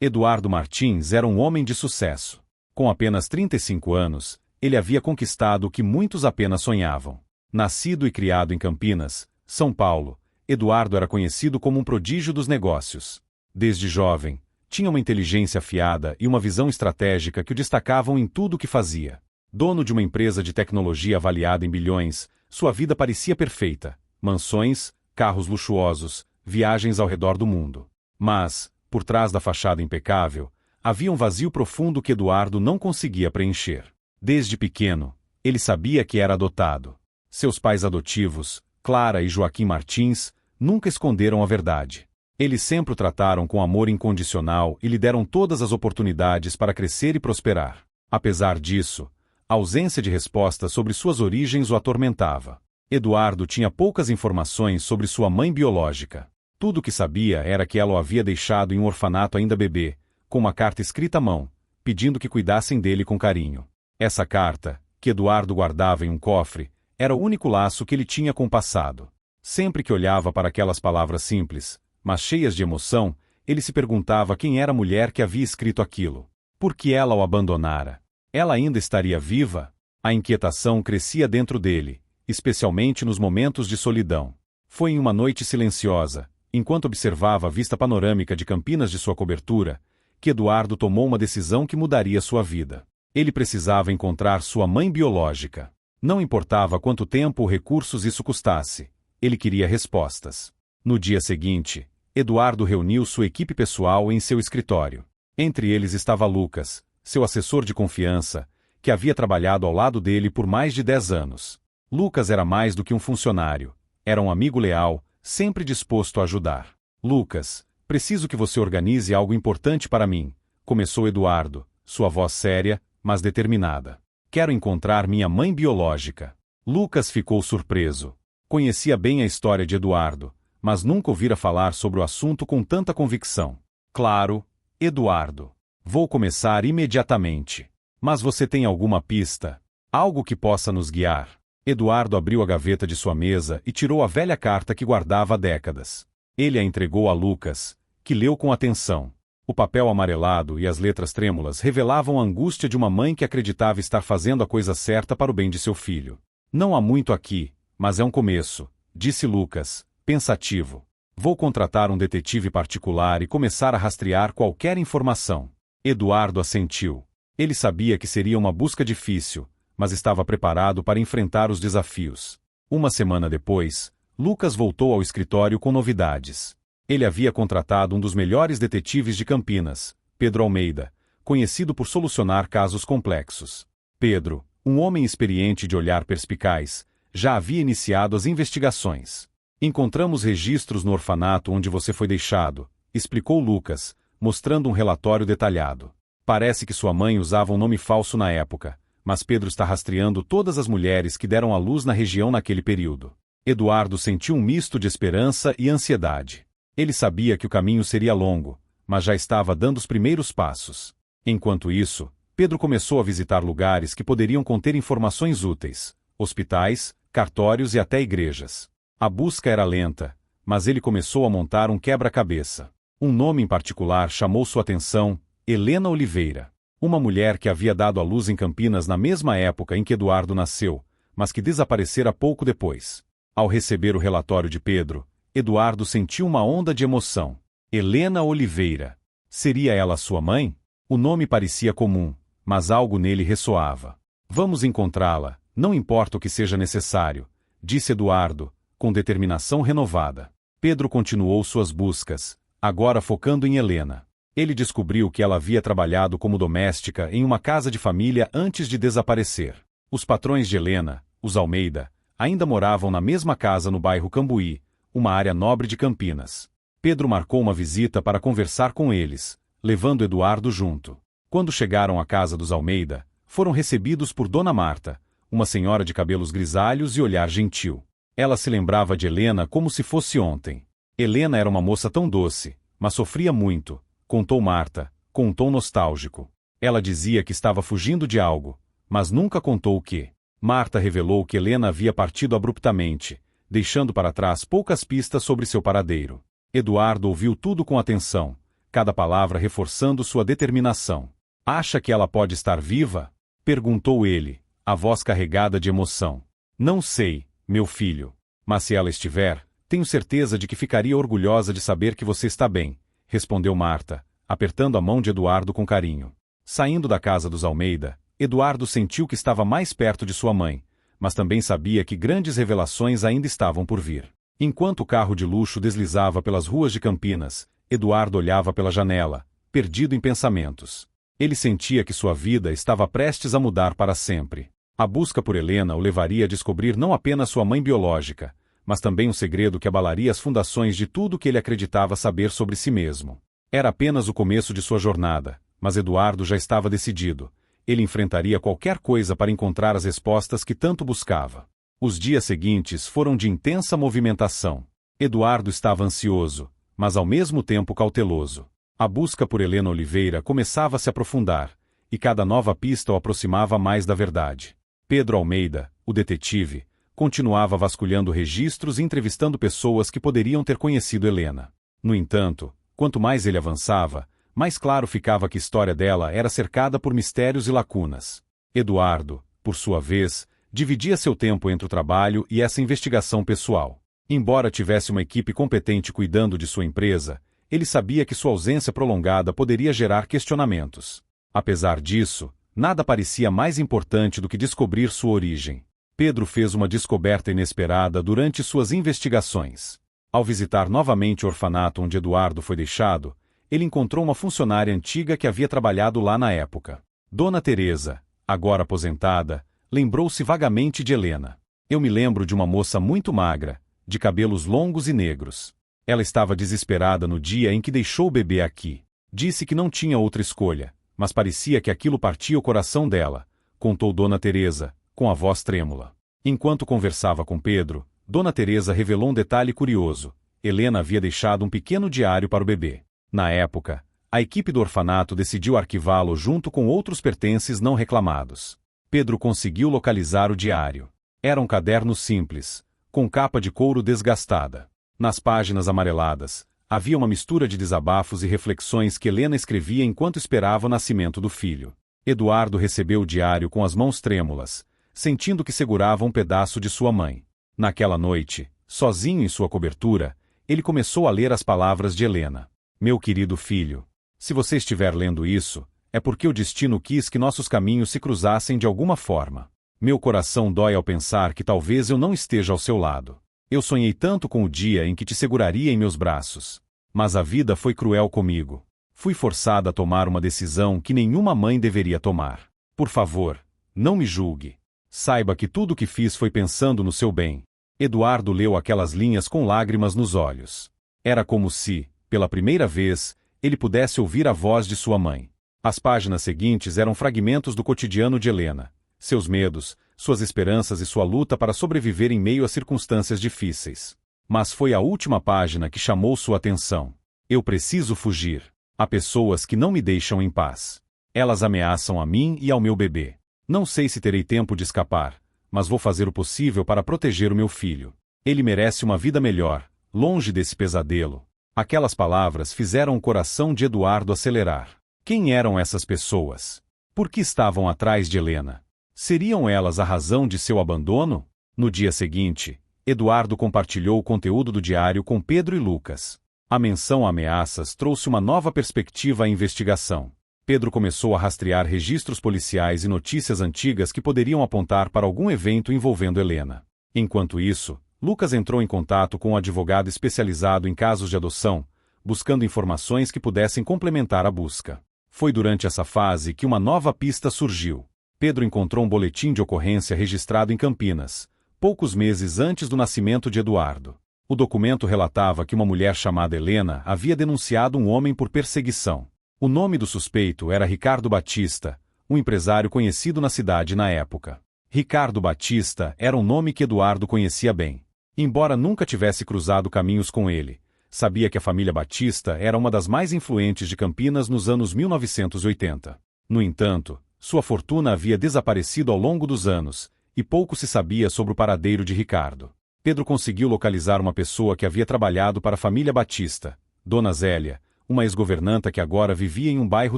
Eduardo Martins era um homem de sucesso. Com apenas 35 anos, ele havia conquistado o que muitos apenas sonhavam. Nascido e criado em Campinas, São Paulo, Eduardo era conhecido como um prodígio dos negócios. Desde jovem, tinha uma inteligência afiada e uma visão estratégica que o destacavam em tudo o que fazia. Dono de uma empresa de tecnologia avaliada em bilhões, sua vida parecia perfeita: mansões, carros luxuosos, viagens ao redor do mundo. Mas, por trás da fachada impecável, havia um vazio profundo que Eduardo não conseguia preencher. Desde pequeno, ele sabia que era adotado. Seus pais adotivos, Clara e Joaquim Martins, nunca esconderam a verdade. Eles sempre o trataram com amor incondicional e lhe deram todas as oportunidades para crescer e prosperar. Apesar disso, a ausência de respostas sobre suas origens o atormentava. Eduardo tinha poucas informações sobre sua mãe biológica. Tudo o que sabia era que ela o havia deixado em um orfanato ainda bebê, com uma carta escrita à mão, pedindo que cuidassem dele com carinho. Essa carta, que Eduardo guardava em um cofre, era o único laço que ele tinha com o passado. Sempre que olhava para aquelas palavras simples, mas cheias de emoção, ele se perguntava quem era a mulher que havia escrito aquilo. Por que ela o abandonara? Ela ainda estaria viva? A inquietação crescia dentro dele, especialmente nos momentos de solidão. Foi em uma noite silenciosa, enquanto observava a vista panorâmica de Campinas de sua cobertura, que Eduardo tomou uma decisão que mudaria sua vida. Ele precisava encontrar sua mãe biológica. Não importava quanto tempo ou recursos isso custasse, ele queria respostas. No dia seguinte, Eduardo reuniu sua equipe pessoal em seu escritório. Entre eles estava Lucas, seu assessor de confiança, que havia trabalhado ao lado dele por mais de 10 anos. Lucas era mais do que um funcionário. Era um amigo leal, sempre disposto a ajudar. Lucas, preciso que você organize algo importante para mim, começou Eduardo, sua voz séria, mas determinada. Quero encontrar minha mãe biológica. Lucas ficou surpreso. Conhecia bem a história de Eduardo, mas nunca ouvira falar sobre o assunto com tanta convicção. Claro, Eduardo. Vou começar imediatamente. Mas você tem alguma pista? Algo que possa nos guiar? Eduardo abriu a gaveta de sua mesa e tirou a velha carta que guardava há décadas. Ele a entregou a Lucas, que leu com atenção. O papel amarelado e as letras trêmulas revelavam a angústia de uma mãe que acreditava estar fazendo a coisa certa para o bem de seu filho. Não há muito aqui, mas é um começo, disse Lucas, pensativo. Vou contratar um detetive particular e começar a rastrear qualquer informação. Eduardo assentiu. Ele sabia que seria uma busca difícil, mas estava preparado para enfrentar os desafios. Uma semana depois, Lucas voltou ao escritório com novidades. Ele havia contratado um dos melhores detetives de Campinas, Pedro Almeida, conhecido por solucionar casos complexos. Pedro, um homem experiente de olhar perspicaz, já havia iniciado as investigações. Encontramos registros no orfanato onde você foi deixado, explicou Lucas, mostrando um relatório detalhado. Parece que sua mãe usava um nome falso na época, mas Pedro está rastreando todas as mulheres que deram à luz na região naquele período. Eduardo sentiu um misto de esperança e ansiedade. Ele sabia que o caminho seria longo, mas já estava dando os primeiros passos. Enquanto isso, Pedro começou a visitar lugares que poderiam conter informações úteis: hospitais, cartórios e até igrejas. A busca era lenta, mas ele começou a montar um quebra-cabeça. Um nome em particular chamou sua atenção: Helena Oliveira. Uma mulher que havia dado à luz em Campinas na mesma época em que Eduardo nasceu, mas que desaparecera pouco depois. Ao receber o relatório de Pedro, Eduardo sentiu uma onda de emoção. Helena Oliveira. Seria ela sua mãe? O nome parecia comum, mas algo nele ressoava. Vamos encontrá-la, não importa o que seja necessário, disse Eduardo, com determinação renovada. Pedro continuou suas buscas, agora focando em Helena. Ele descobriu que ela havia trabalhado como doméstica em uma casa de família antes de desaparecer. Os patrões de Helena, os Almeida, ainda moravam na mesma casa no bairro Cambuí, uma área nobre de Campinas. Pedro marcou uma visita para conversar com eles, levando Eduardo junto. Quando chegaram à casa dos Almeida, foram recebidos por Dona Marta, uma senhora de cabelos grisalhos e olhar gentil. Ela se lembrava de Helena como se fosse ontem. Helena era uma moça tão doce, mas sofria muito, contou Marta, com um tom nostálgico. Ela dizia que estava fugindo de algo, mas nunca contou o que. Marta revelou que Helena havia partido abruptamente, deixando para trás poucas pistas sobre seu paradeiro. Eduardo ouviu tudo com atenção, cada palavra reforçando sua determinação. Acha que ela pode estar viva? Perguntou ele, a voz carregada de emoção. Não sei, meu filho. Mas se ela estiver, tenho certeza de que ficaria orgulhosa de saber que você está bem, respondeu Marta, apertando a mão de Eduardo com carinho. Saindo da casa dos Almeida, Eduardo sentiu que estava mais perto de sua mãe, mas também sabia que grandes revelações ainda estavam por vir. Enquanto o carro de luxo deslizava pelas ruas de Campinas, Eduardo olhava pela janela, perdido em pensamentos. Ele sentia que sua vida estava prestes a mudar para sempre. A busca por Helena o levaria a descobrir não apenas sua mãe biológica, mas também um segredo que abalaria as fundações de tudo que ele acreditava saber sobre si mesmo. Era apenas o começo de sua jornada, mas Eduardo já estava decidido. Ele enfrentaria qualquer coisa para encontrar as respostas que tanto buscava. Os dias seguintes foram de intensa movimentação. Eduardo estava ansioso, mas ao mesmo tempo cauteloso. A busca por Helena Oliveira começava a se aprofundar, e cada nova pista o aproximava mais da verdade. Pedro Almeida, o detetive, continuava vasculhando registros e entrevistando pessoas que poderiam ter conhecido Helena. No entanto, quanto mais ele avançava, mais claro ficava que a história dela era cercada por mistérios e lacunas. Eduardo, por sua vez, dividia seu tempo entre o trabalho e essa investigação pessoal. Embora tivesse uma equipe competente cuidando de sua empresa, ele sabia que sua ausência prolongada poderia gerar questionamentos. Apesar disso, nada parecia mais importante do que descobrir sua origem. Pedro fez uma descoberta inesperada durante suas investigações. Ao visitar novamente o orfanato onde Eduardo foi deixado, ele encontrou uma funcionária antiga que havia trabalhado lá na época. Dona Teresa, agora aposentada, lembrou-se vagamente de Helena. Eu me lembro de uma moça muito magra, de cabelos longos e negros. Ela estava desesperada no dia em que deixou o bebê aqui. Disse que não tinha outra escolha, mas parecia que aquilo partia o coração dela, contou Dona Teresa, com a voz trêmula. Enquanto conversava com Pedro, Dona Teresa revelou um detalhe curioso. Helena havia deixado um pequeno diário para o bebê. Na época, a equipe do orfanato decidiu arquivá-lo junto com outros pertences não reclamados. Pedro conseguiu localizar o diário. Era um caderno simples, com capa de couro desgastada. Nas páginas amareladas, havia uma mistura de desabafos e reflexões que Helena escrevia enquanto esperava o nascimento do filho. Eduardo recebeu o diário com as mãos trêmulas, sentindo que segurava um pedaço de sua mãe. Naquela noite, sozinho em sua cobertura, ele começou a ler as palavras de Helena. Meu querido filho, se você estiver lendo isso, é porque o destino quis que nossos caminhos se cruzassem de alguma forma. Meu coração dói ao pensar que talvez eu não esteja ao seu lado. Eu sonhei tanto com o dia em que te seguraria em meus braços. Mas a vida foi cruel comigo. Fui forçada a tomar uma decisão que nenhuma mãe deveria tomar. Por favor, não me julgue. Saiba que tudo o que fiz foi pensando no seu bem. Eduardo leu aquelas linhas com lágrimas nos olhos. Era como se, pela primeira vez, ele pudesse ouvir a voz de sua mãe. As páginas seguintes eram fragmentos do cotidiano de Helena. Seus medos, suas esperanças e sua luta para sobreviver em meio a circunstâncias difíceis. Mas foi a última página que chamou sua atenção. Eu preciso fugir. Há pessoas que não me deixam em paz. Elas ameaçam a mim e ao meu bebê. Não sei se terei tempo de escapar, mas vou fazer o possível para proteger o meu filho. Ele merece uma vida melhor, longe desse pesadelo. Aquelas palavras fizeram o coração de Eduardo acelerar. Quem eram essas pessoas? Por que estavam atrás de Helena? Seriam elas a razão de seu abandono? No dia seguinte, Eduardo compartilhou o conteúdo do diário com Pedro e Lucas. A menção a ameaças trouxe uma nova perspectiva à investigação. Pedro começou a rastrear registros policiais e notícias antigas que poderiam apontar para algum evento envolvendo Helena. Enquanto isso, Lucas entrou em contato com um advogado especializado em casos de adoção, buscando informações que pudessem complementar a busca. Foi durante essa fase que uma nova pista surgiu. Pedro encontrou um boletim de ocorrência registrado em Campinas, poucos meses antes do nascimento de Eduardo. O documento relatava que uma mulher chamada Helena havia denunciado um homem por perseguição. O nome do suspeito era Ricardo Batista, um empresário conhecido na cidade na época. Ricardo Batista era um nome que Eduardo conhecia bem. Embora nunca tivesse cruzado caminhos com ele, sabia que a família Batista era uma das mais influentes de Campinas nos anos 1980. No entanto, sua fortuna havia desaparecido ao longo dos anos, e pouco se sabia sobre o paradeiro de Ricardo. Pedro conseguiu localizar uma pessoa que havia trabalhado para a família Batista, Dona Zélia, uma ex-governanta que agora vivia em um bairro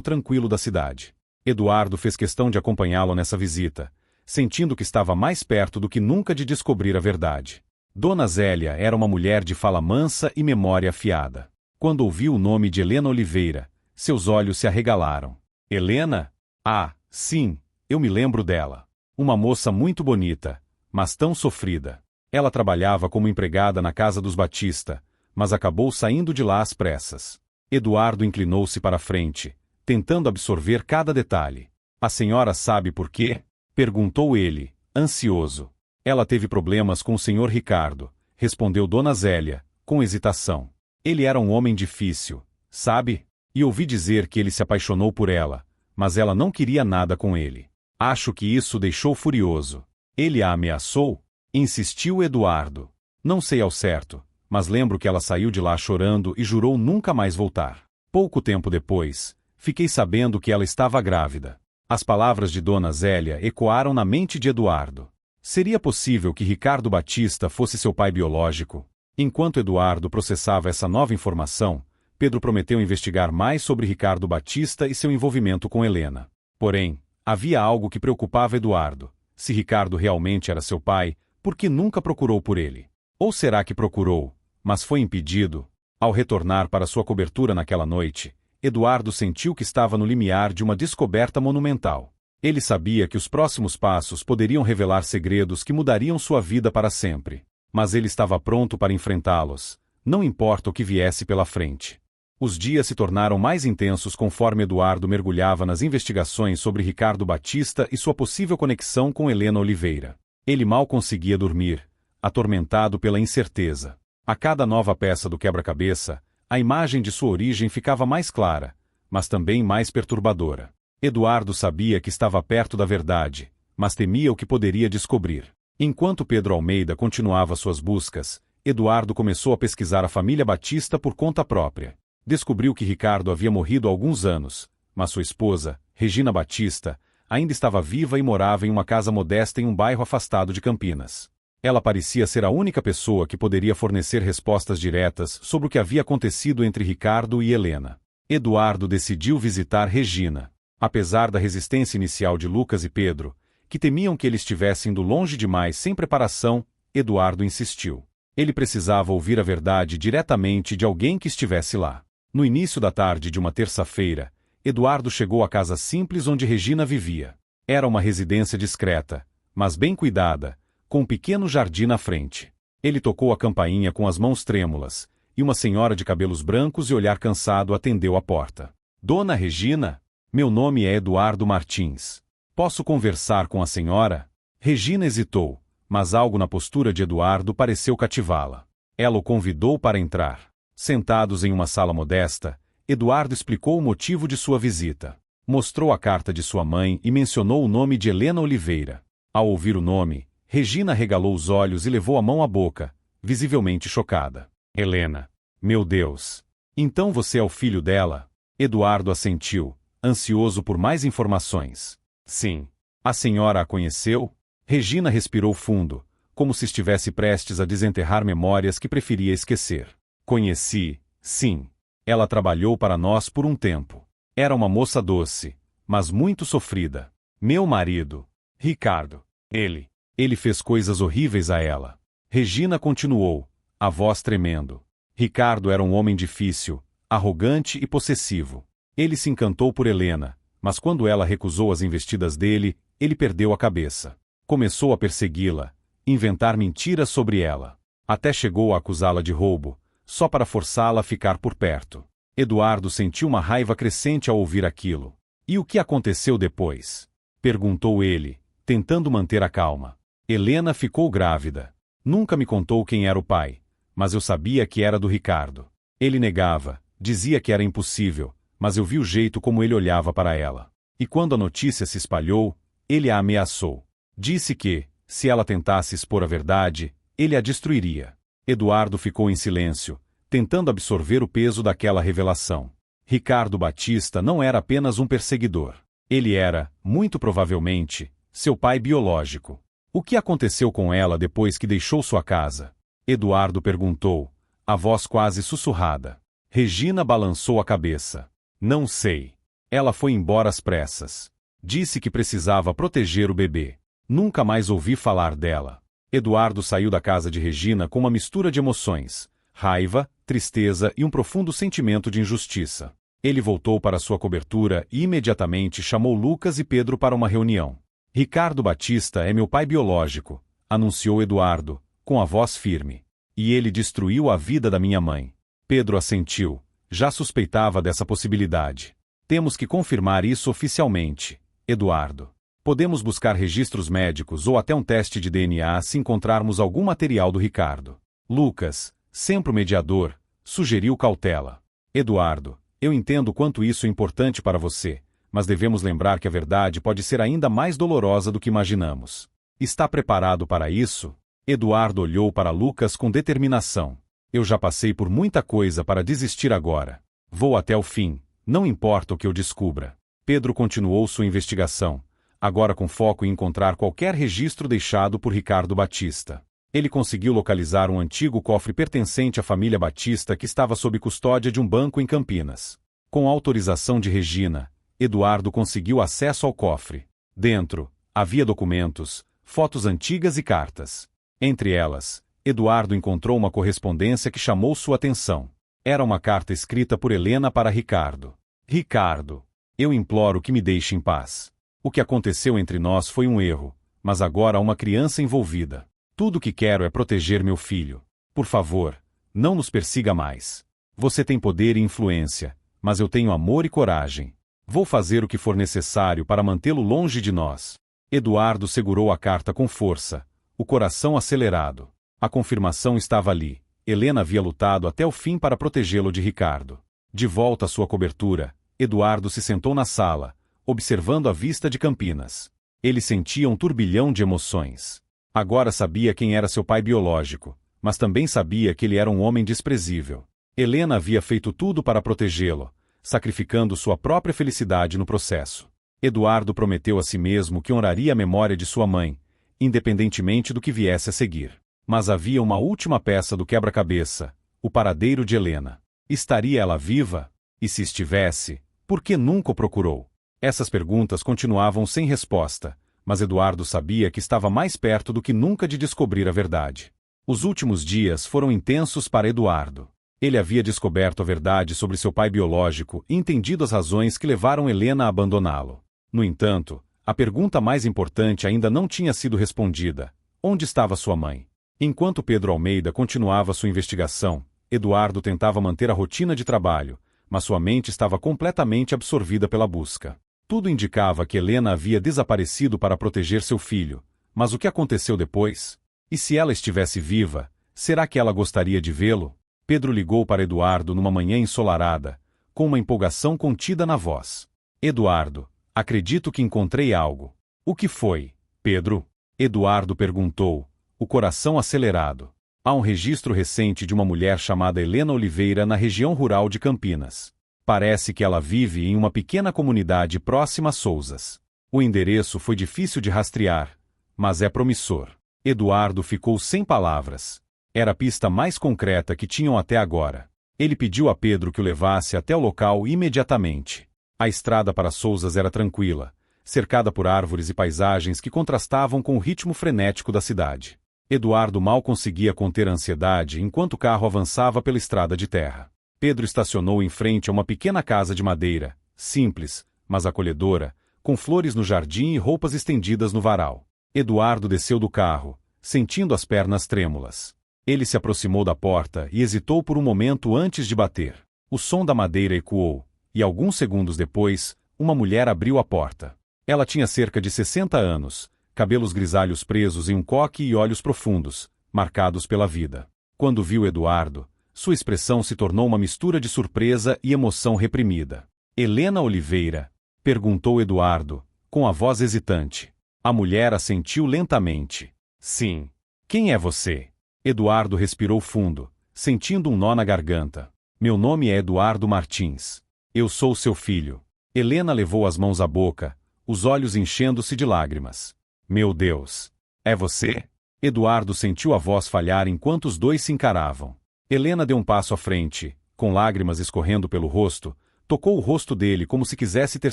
tranquilo da cidade. Eduardo fez questão de acompanhá-lo nessa visita, sentindo que estava mais perto do que nunca de descobrir a verdade. Dona Zélia era uma mulher de fala mansa e memória afiada. Quando ouviu o nome de Helena Oliveira, seus olhos se arregalaram. Helena? Ah, sim, eu me lembro dela. Uma moça muito bonita, mas tão sofrida. Ela trabalhava como empregada na casa dos Batista, mas acabou saindo de lá às pressas. Eduardo inclinou-se para a frente, tentando absorver cada detalhe. A senhora sabe por quê? Perguntou ele, ansioso. Ela teve problemas com o senhor Ricardo, respondeu Dona Zélia, com hesitação. Ele era um homem difícil, sabe? E ouvi dizer que ele se apaixonou por ela, mas ela não queria nada com ele. Acho que isso o deixou furioso. Ele a ameaçou? Insistiu Eduardo. Não sei ao certo, mas lembro que ela saiu de lá chorando e jurou nunca mais voltar. Pouco tempo depois, fiquei sabendo que ela estava grávida. As palavras de Dona Zélia ecoaram na mente de Eduardo. Seria possível que Ricardo Batista fosse seu pai biológico? Enquanto Eduardo processava essa nova informação, Pedro prometeu investigar mais sobre Ricardo Batista e seu envolvimento com Helena. Porém, havia algo que preocupava Eduardo. Se Ricardo realmente era seu pai, por que nunca procurou por ele? Ou será que procurou, mas foi impedido? Ao retornar para sua cobertura naquela noite, Eduardo sentiu que estava no limiar de uma descoberta monumental. Ele sabia que os próximos passos poderiam revelar segredos que mudariam sua vida para sempre. Mas ele estava pronto para enfrentá-los, não importa o que viesse pela frente. Os dias se tornaram mais intensos conforme Eduardo mergulhava nas investigações sobre Ricardo Batista e sua possível conexão com Helena Oliveira. Ele mal conseguia dormir, atormentado pela incerteza. A cada nova peça do quebra-cabeça, a imagem de sua origem ficava mais clara, mas também mais perturbadora. Eduardo sabia que estava perto da verdade, mas temia o que poderia descobrir. Enquanto Pedro Almeida continuava suas buscas, Eduardo começou a pesquisar a família Batista por conta própria. Descobriu que Ricardo havia morrido há alguns anos, mas sua esposa, Regina Batista, ainda estava viva e morava em uma casa modesta em um bairro afastado de Campinas. Ela parecia ser a única pessoa que poderia fornecer respostas diretas sobre o que havia acontecido entre Ricardo e Helena. Eduardo decidiu visitar Regina. Apesar da resistência inicial de Lucas e Pedro, que temiam que ele estivesse indo longe demais sem preparação, Eduardo insistiu. Ele precisava ouvir a verdade diretamente de alguém que estivesse lá. No início da tarde de uma terça-feira, Eduardo chegou à casa simples onde Regina vivia. Era uma residência discreta, mas bem cuidada, com um pequeno jardim na frente. Ele tocou a campainha com as mãos trêmulas, e uma senhora de cabelos brancos e olhar cansado atendeu a porta. Dona Regina? Meu nome é Eduardo Martins. Posso conversar com a senhora? Regina hesitou, mas algo na postura de Eduardo pareceu cativá-la. Ela o convidou para entrar. Sentados em uma sala modesta, Eduardo explicou o motivo de sua visita. Mostrou a carta de sua mãe e mencionou o nome de Helena Oliveira. Ao ouvir o nome, Regina regalou os olhos e levou a mão à boca, visivelmente chocada. Helena. Meu Deus. Então você é o filho dela? Eduardo assentiu, ansioso por mais informações. Sim. A senhora a conheceu? Regina respirou fundo, como se estivesse prestes a desenterrar memórias que preferia esquecer. Conheci, sim. Ela trabalhou para nós por um tempo. Era uma moça doce, mas muito sofrida. Meu marido, Ricardo. Ele fez coisas horríveis a ela. Regina continuou, a voz tremendo. Ricardo era um homem difícil, arrogante e possessivo. Ele se encantou por Helena, mas quando ela recusou as investidas dele, ele perdeu a cabeça. Começou a persegui-la, inventar mentiras sobre ela. Até chegou a acusá-la de roubo, só para forçá-la a ficar por perto. Eduardo sentiu uma raiva crescente ao ouvir aquilo. E o que aconteceu depois? Perguntou ele, tentando manter a calma. Helena ficou grávida. Nunca me contou quem era o pai, mas eu sabia que era do Ricardo. Ele negava, dizia que era impossível, mas eu vi o jeito como ele olhava para ela. E quando a notícia se espalhou, ele a ameaçou. Disse que, se ela tentasse expor a verdade, ele a destruiria. Eduardo ficou em silêncio, tentando absorver o peso daquela revelação. Ricardo Batista não era apenas um perseguidor. Ele era, muito provavelmente, seu pai biológico. O que aconteceu com ela depois que deixou sua casa? Eduardo perguntou, a voz quase sussurrada. Regina balançou a cabeça. Não sei. Ela foi embora às pressas. Disse que precisava proteger o bebê. Nunca mais ouvi falar dela. Eduardo saiu da casa de Regina com uma mistura de emoções, raiva, tristeza e um profundo sentimento de injustiça. Ele voltou para sua cobertura e imediatamente chamou Lucas e Pedro para uma reunião. Ricardo Batista é meu pai biológico, anunciou Eduardo, com a voz firme. E ele destruiu a vida da minha mãe. Pedro assentiu. Já suspeitava dessa possibilidade. Temos que confirmar isso oficialmente, Eduardo. Podemos buscar registros médicos ou até um teste de DNA se encontrarmos algum material do Ricardo. Lucas, sempre o mediador, sugeriu cautela. Eduardo, eu entendo quanto isso é importante para você, mas devemos lembrar que a verdade pode ser ainda mais dolorosa do que imaginamos. Está preparado para isso? Eduardo olhou para Lucas com determinação. Eu já passei por muita coisa para desistir agora. Vou até o fim, não importa o que eu descubra. Pedro continuou sua investigação, agora com foco em encontrar qualquer registro deixado por Ricardo Batista. Ele conseguiu localizar um antigo cofre pertencente à família Batista que estava sob custódia de um banco em Campinas. Com autorização de Regina, Eduardo conseguiu acesso ao cofre. Dentro, havia documentos, fotos antigas e cartas. Entre elas, Eduardo encontrou uma correspondência que chamou sua atenção. Era uma carta escrita por Helena para Ricardo. Ricardo, eu imploro que me deixe em paz. O que aconteceu entre nós foi um erro, mas agora há uma criança envolvida. Tudo o que quero é proteger meu filho. Por favor, não nos persiga mais. Você tem poder e influência, mas eu tenho amor e coragem. Vou fazer o que for necessário para mantê-lo longe de nós. Eduardo segurou a carta com força, o coração acelerado. A confirmação estava ali. Helena havia lutado até o fim para protegê-lo de Ricardo. De volta à sua cobertura, Eduardo se sentou na sala, observando a vista de Campinas. Ele sentia um turbilhão de emoções. Agora sabia quem era seu pai biológico, mas também sabia que ele era um homem desprezível. Helena havia feito tudo para protegê-lo, sacrificando sua própria felicidade no processo. Eduardo prometeu a si mesmo que honraria a memória de sua mãe, independentemente do que viesse a seguir. Mas havia uma última peça do quebra-cabeça, o paradeiro de Helena. Estaria ela viva? E se estivesse, por que nunca o procurou? Essas perguntas continuavam sem resposta, mas Eduardo sabia que estava mais perto do que nunca de descobrir a verdade. Os últimos dias foram intensos para Eduardo. Ele havia descoberto a verdade sobre seu pai biológico e entendido as razões que levaram Helena a abandoná-lo. No entanto, a pergunta mais importante ainda não tinha sido respondida. Onde estava sua mãe? Enquanto Pedro Almeida continuava sua investigação, Eduardo tentava manter a rotina de trabalho, mas sua mente estava completamente absorvida pela busca. Tudo indicava que Helena havia desaparecido para proteger seu filho, mas o que aconteceu depois? E se ela estivesse viva, será que ela gostaria de vê-lo? Pedro ligou para Eduardo numa manhã ensolarada, com uma empolgação contida na voz. Eduardo, acredito que encontrei algo. O que foi, Pedro? Eduardo perguntou, o coração acelerado. Há um registro recente de uma mulher chamada Helena Oliveira na região rural de Campinas. Parece que ela vive em uma pequena comunidade próxima a Sousas. O endereço foi difícil de rastrear, mas é promissor. Eduardo ficou sem palavras. Era a pista mais concreta que tinham até agora. Ele pediu a Pedro que o levasse até o local imediatamente. A estrada para Sousas era tranquila, cercada por árvores e paisagens que contrastavam com o ritmo frenético da cidade. Eduardo mal conseguia conter a ansiedade enquanto o carro avançava pela estrada de terra. Pedro estacionou em frente a uma pequena casa de madeira, simples, mas acolhedora, com flores no jardim e roupas estendidas no varal. Eduardo desceu do carro, sentindo as pernas trêmulas. Ele se aproximou da porta e hesitou por um momento antes de bater. O som da madeira ecoou, e alguns segundos depois, uma mulher abriu a porta. Ela tinha cerca de 60 anos, cabelos grisalhos presos em um coque e olhos profundos, marcados pela vida. Quando viu Eduardo, sua expressão se tornou uma mistura de surpresa e emoção reprimida. Helena Oliveira? Perguntou Eduardo, com a voz hesitante. A mulher assentiu lentamente. Sim. Quem é você? Eduardo respirou fundo, sentindo um nó na garganta. Meu nome é Eduardo Martins. Eu sou seu filho. Helena levou as mãos à boca, os olhos enchendo-se de lágrimas. Meu Deus! É você? Eduardo sentiu a voz falhar enquanto os dois se encaravam. Helena deu um passo à frente, Com lágrimas escorrendo pelo rosto, tocou o rosto dele como se quisesse ter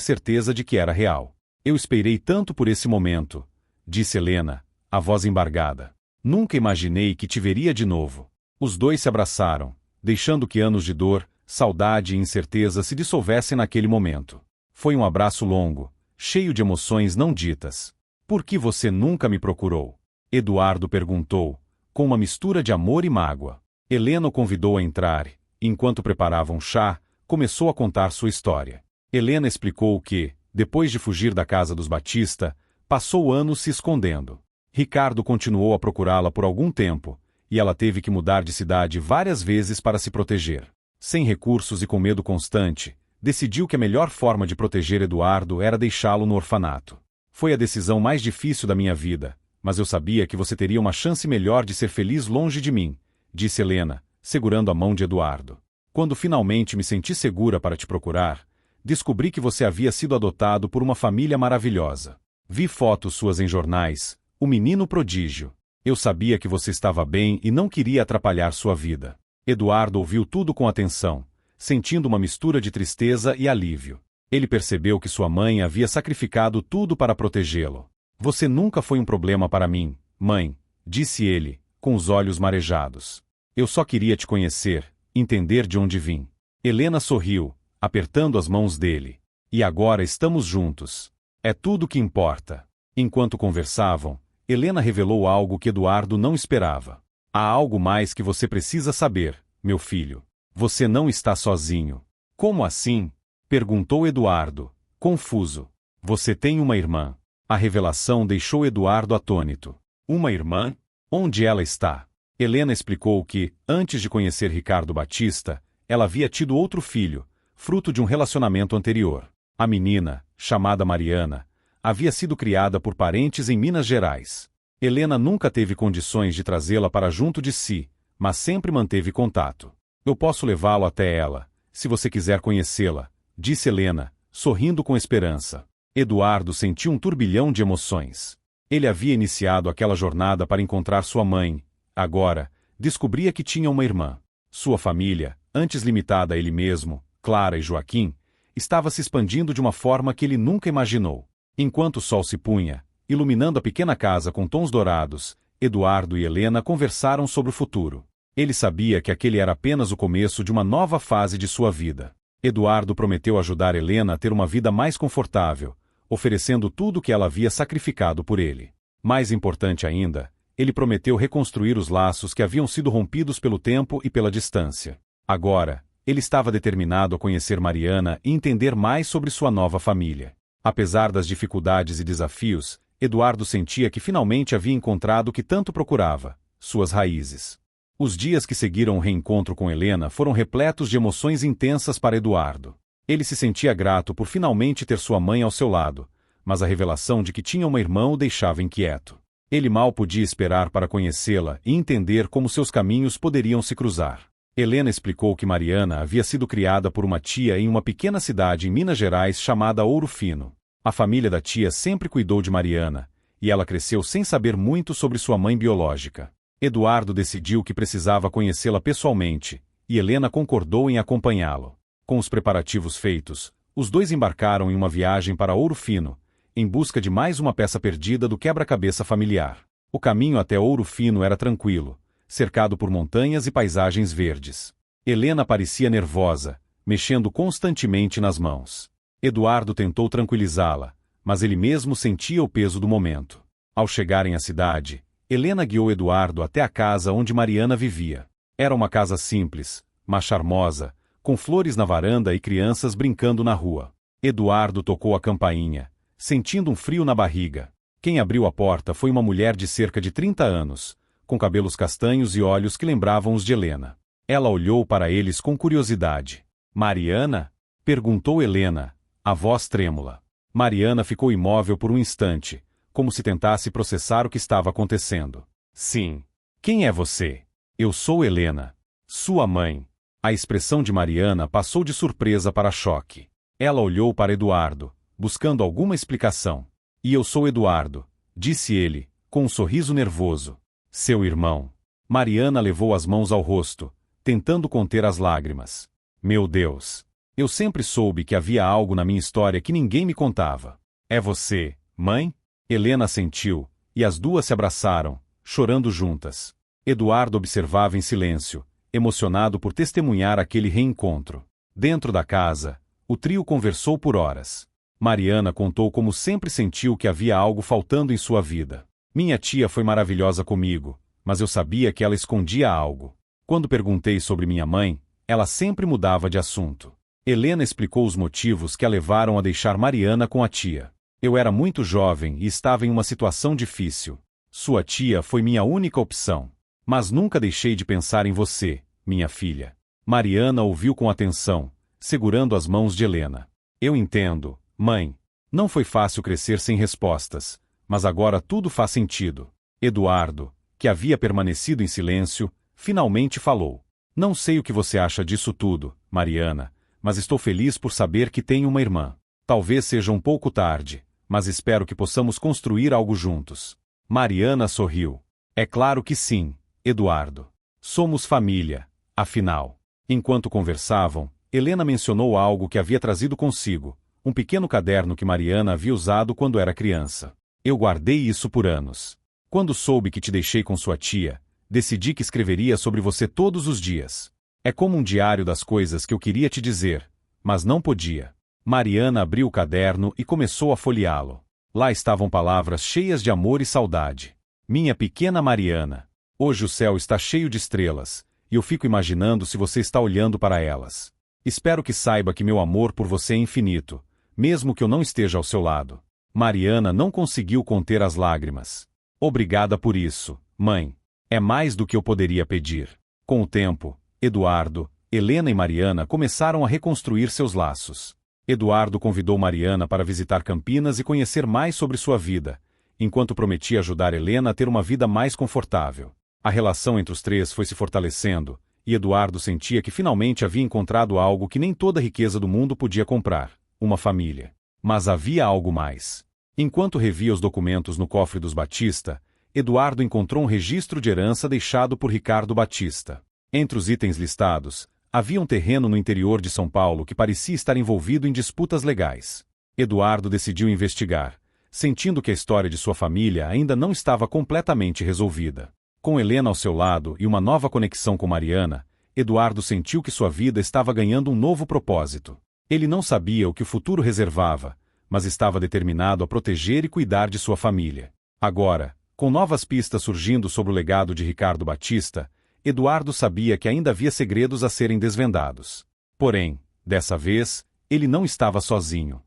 certeza de que era real. Eu esperei tanto por esse momento, disse Helena, a voz embargada. Nunca imaginei que te veria de novo. Os dois se abraçaram, deixando que anos de dor, saudade e incerteza se dissolvessem naquele momento. Foi um abraço longo, cheio de emoções não ditas. Por que você nunca me procurou? Eduardo perguntou, com uma mistura de amor e mágoa. Helena o convidou a entrar, e, enquanto preparavam chá, começou a contar sua história. Helena explicou que, depois de fugir da casa dos Batista, passou anos se escondendo. Ricardo continuou a procurá-la por algum tempo, e ela teve que mudar de cidade várias vezes para se proteger. Sem recursos e com medo constante, decidiu que a melhor forma de proteger Eduardo era deixá-lo no orfanato. Foi a decisão mais difícil da minha vida, mas eu sabia que você teria uma chance melhor de ser feliz longe de mim, disse Helena, segurando a mão de Eduardo. Quando finalmente me senti segura para te procurar, descobri que você havia sido adotado por uma família maravilhosa. Vi fotos suas em jornais, o menino prodígio. Eu sabia que você estava bem e não queria atrapalhar sua vida. Eduardo ouviu tudo com atenção, sentindo uma mistura de tristeza e alívio. Ele percebeu que sua mãe havia sacrificado tudo para protegê-lo. Você nunca foi um problema para mim, mãe, disse ele, com os olhos marejados. Eu só queria te conhecer, entender de onde vim. Helena sorriu, apertando as mãos dele. E agora estamos juntos. É tudo o que importa. Enquanto conversavam, Helena revelou algo que Eduardo não esperava. Há algo mais que você precisa saber, meu filho. Você não está sozinho. Como assim? Perguntou Eduardo, confuso. Você tem uma irmã. A revelação deixou Eduardo atônito. Uma irmã? Onde ela está? Helena explicou que, antes de conhecer Ricardo Batista, ela havia tido outro filho, fruto de um relacionamento anterior. A menina, chamada Mariana, havia sido criada por parentes em Minas Gerais. Helena nunca teve condições de trazê-la para junto de si, mas sempre manteve contato. Eu posso levá-lo até ela, se você quiser conhecê-la, disse Helena, sorrindo com esperança. Eduardo sentiu um turbilhão de emoções. Ele havia iniciado aquela jornada para encontrar sua mãe. Agora, descobria que tinha uma irmã. Sua família, antes limitada a ele mesmo, Clara e Joaquim, estava se expandindo de uma forma que ele nunca imaginou. Enquanto o sol se punha, iluminando a pequena casa com tons dourados, Eduardo e Helena conversaram sobre o futuro. Ele sabia que aquele era apenas o começo de uma nova fase de sua vida. Eduardo prometeu ajudar Helena a ter uma vida mais confortável, oferecendo tudo o que ela havia sacrificado por ele. Mais importante ainda, ele prometeu reconstruir os laços que haviam sido rompidos pelo tempo e pela distância. Agora, ele estava determinado a conhecer Mariana e entender mais sobre sua nova família. Apesar das dificuldades e desafios, Eduardo sentia que finalmente havia encontrado o que tanto procurava, suas raízes. Os dias que seguiram o reencontro com Helena foram repletos de emoções intensas para Eduardo. Ele se sentia grato por finalmente ter sua mãe ao seu lado, mas a revelação de que tinha uma irmã o deixava inquieto. Ele mal podia esperar para conhecê-la e entender como seus caminhos poderiam se cruzar. Helena explicou que Mariana havia sido criada por uma tia em uma pequena cidade em Minas Gerais chamada Ouro Fino. A família da tia sempre cuidou de Mariana, e ela cresceu sem saber muito sobre sua mãe biológica. Eduardo decidiu que precisava conhecê-la pessoalmente, e Helena concordou em acompanhá-lo. Com os preparativos feitos, os dois embarcaram em uma viagem para Ouro Fino, em busca de mais uma peça perdida do quebra-cabeça familiar. O caminho até Ouro Fino era tranquilo, cercado por montanhas e paisagens verdes. Helena parecia nervosa, mexendo constantemente nas mãos. Eduardo tentou tranquilizá-la, mas ele mesmo sentia o peso do momento. Ao chegarem à cidade, Helena guiou Eduardo até a casa onde Mariana vivia. Era uma casa simples, mas charmosa, com flores na varanda e crianças brincando na rua. Eduardo tocou a campainha, sentindo um frio na barriga. Quem abriu a porta foi uma mulher de cerca de 30 anos, com cabelos castanhos e olhos que lembravam os de Helena. Ela olhou para eles com curiosidade. Mariana? Perguntou Helena, a voz trêmula. Mariana ficou imóvel por um instante, como se tentasse processar o que estava acontecendo. Sim. Quem é você? Eu sou Helena. Sua mãe. A expressão de Mariana passou de surpresa para choque. Ela olhou para Eduardo, buscando alguma explicação. E eu sou Eduardo, disse ele, com um sorriso nervoso. Seu irmão. Mariana levou as mãos ao rosto, tentando conter as lágrimas. Meu Deus! Eu sempre soube que havia algo na minha história que ninguém me contava. É você, mãe? Helena assentiu, e as duas se abraçaram, chorando juntas. Eduardo observava em silêncio, emocionado por testemunhar aquele reencontro. Dentro da casa, o trio conversou por horas. Mariana contou como sempre sentiu que havia algo faltando em sua vida. Minha tia foi maravilhosa comigo, mas eu sabia que ela escondia algo. Quando perguntei sobre minha mãe, ela sempre mudava de assunto. Helena explicou os motivos que a levaram a deixar Mariana com a tia. Eu era muito jovem e estava em uma situação difícil. Sua tia foi minha única opção. Mas nunca deixei de pensar em você, minha filha. Mariana ouviu com atenção, segurando as mãos de Helena. Eu entendo, mãe. Não foi fácil crescer sem respostas, mas agora tudo faz sentido. Eduardo, que havia permanecido em silêncio, finalmente falou. Não sei o que você acha disso tudo, Mariana, mas estou feliz por saber que tenho uma irmã. Talvez seja um pouco tarde, mas espero que possamos construir algo juntos. Mariana sorriu. É claro que sim, Eduardo. Somos família, afinal. Enquanto conversavam, Helena mencionou algo que havia trazido consigo, um pequeno caderno que Mariana havia usado quando era criança. Eu guardei isso por anos. Quando soube que te deixei com sua tia, decidi que escreveria sobre você todos os dias. É como um diário das coisas que eu queria te dizer, mas não podia. Mariana abriu o caderno e começou a folheá-lo. Lá estavam palavras cheias de amor e saudade. Minha pequena Mariana, hoje o céu está cheio de estrelas, e eu fico imaginando se você está olhando para elas. Espero que saiba que meu amor por você é infinito, mesmo que eu não esteja ao seu lado. Mariana não conseguiu conter as lágrimas. Obrigada por isso, mãe. É mais do que eu poderia pedir. Com o tempo, Eduardo, Helena e Mariana começaram a reconstruir seus laços. Eduardo convidou Mariana para visitar Campinas e conhecer mais sobre sua vida, enquanto prometia ajudar Helena a ter uma vida mais confortável. A relação entre os três foi se fortalecendo, e Eduardo sentia que finalmente havia encontrado algo que nem toda a riqueza do mundo podia comprar: uma família. Mas havia algo mais. Enquanto revia os documentos no cofre dos Batista, Eduardo encontrou um registro de herança deixado por Ricardo Batista. Entre os itens listados, havia um terreno no interior de São Paulo que parecia estar envolvido em disputas legais. Eduardo decidiu investigar, sentindo que a história de sua família ainda não estava completamente resolvida. Com Helena ao seu lado e uma nova conexão com Mariana, Eduardo sentiu que sua vida estava ganhando um novo propósito. Ele não sabia o que o futuro reservava, mas estava determinado a proteger e cuidar de sua família. Agora, com novas pistas surgindo sobre o legado de Ricardo Batista, Eduardo sabia que ainda havia segredos a serem desvendados. Porém, dessa vez, ele não estava sozinho.